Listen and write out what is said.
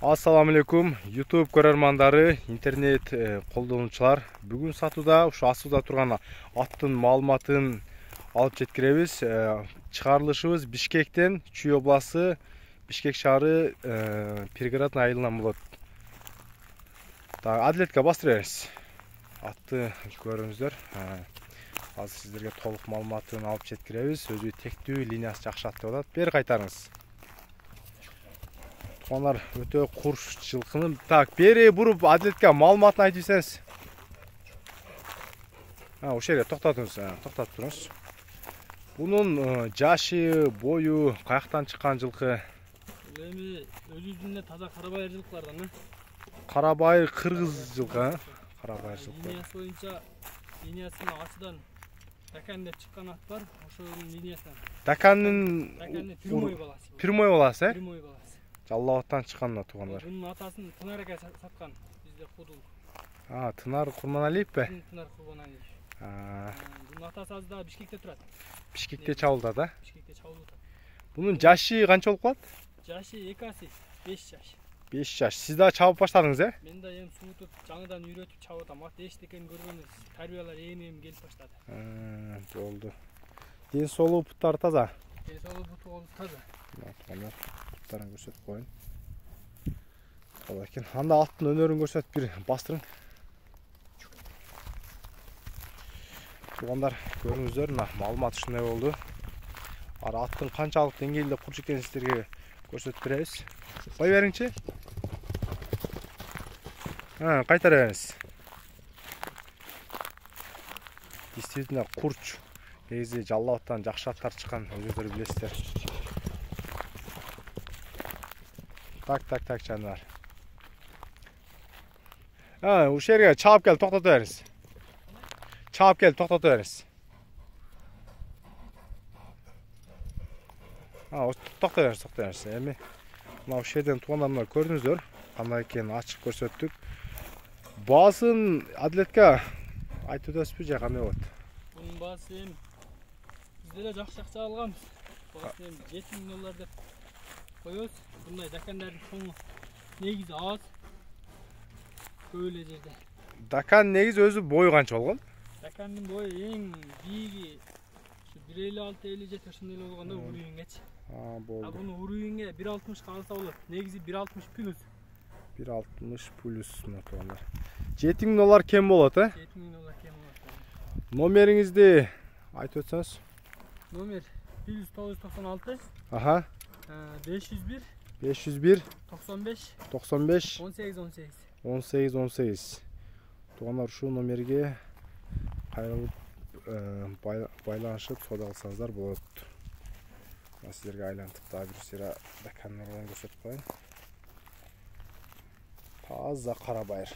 Assalamu алейкум, YouTube көрермандары, интернет колдонуучулар. Бүгүн сатуда ушу астында турган аттын маалыматын алып жеткиребиз. Чыгарылышыбыз Бишкектен, Чүй областы, Бишкек шаары, Пирградный айылынан болот. Адилетке бастыра бериңиз. Атты көрүңүздөр. Азыр сиздерге толук маалыматын алып жеткиребиз. Өзү тектүү, линиясы жакшы ат деп атат. Бери кайтарыңыз. Onlar öte kurş жылкынын. Так, бери буруп Адилетке маалыматын айтып берсеңиз. Ошол жерге токтотуңуз, токтотуп туруңуз. Бунун жашы, бою каяктан чыккан жылкы? Эми өзүбүздүн таза Карабайыр жылкылардан. Карабайыр кыргыз жылкы, Карабайыр жылкы. Линиясы боюнча линиясына ачыдан Дакан деп чыккан ат бар, ошонун линиясынан. Дакандын Пирмой баласы. Пирмой баласы, Пирмой баласы. Жаллабаттан чыккан туугандар. Бунун атасын Тынарга саткан бизде Кудул. Тынар Курманалиевпи? Тынар Курманалиев. Бунун атасы азыр дагы Бишкекте турат. Бишкекте чабылда да? Бишкекте чабылды. Бунун жашы канча болуп калат? Жашы 2 асы 5 жаш. 5 жаш. Сиз дагы чабып баштадыңыз, Мен да эми суутуп, жаңыдан үйрөтүп чабып атам. Ат эч экенин көргөнбүз. Тарбиялар эми келип баштады. Болду. Ден соолугу буттары таза? Ден соолугу буту таза. Туугандар, буттарын көрсөтүп коюн. Таза экен. Анда аттын өнөрүн көрсөтүп бир бастырың. Туугандар, көрүңүздөр, маалымат ушундай болду. Аттын канчалык деңгээлде курч экенин сиздерге көрсөтүп беребиз. Кой бериңчи. Кайтара бериңиз. Действительно курч. Негизи Жаллабаттан жакшы аттар чыккан, өзүңүздөр билесиздер. Так, жандар. Ушул жерге чаап келип токтото бериңиз. Чаап келип токтото бериңиз. Токто бериңиз. Эми мына ушул жерден туугандар көрдүңүздөр, кандай экенин ачык көрсөттүк. Баасын Адилетке айтып өтөсүзбү же кандай болот? Бунун баасы эми бизде да жакшы акча алганбыз. Баасы эми 7000 доллар деп коебуз. Bunday Dakandardын соңу негизи аз. Көп эле жерде. Дакан негизи өзү бою канча болгон? Дакандын бою эң бийиги 1.56-1.57 ошондой эле болгондо урүйүнгечи. Болду. Буну урүйүнгө 1.60 калса болот. Негизи 1.60 плюс. 1.60 плюс туугандар. 7000 доллар кем болот, 7000 доллар кем болот. Номериңизди айтып өтсөңүз. Номер 996. 501 95 18. Туугандар, ушул номерге кайрылып байланышып соода кылсаңыздар болот. Сиздерге айлантып дагы бир сыйра Дакандын көрсөтүп коеюн. Таза Карабайыр.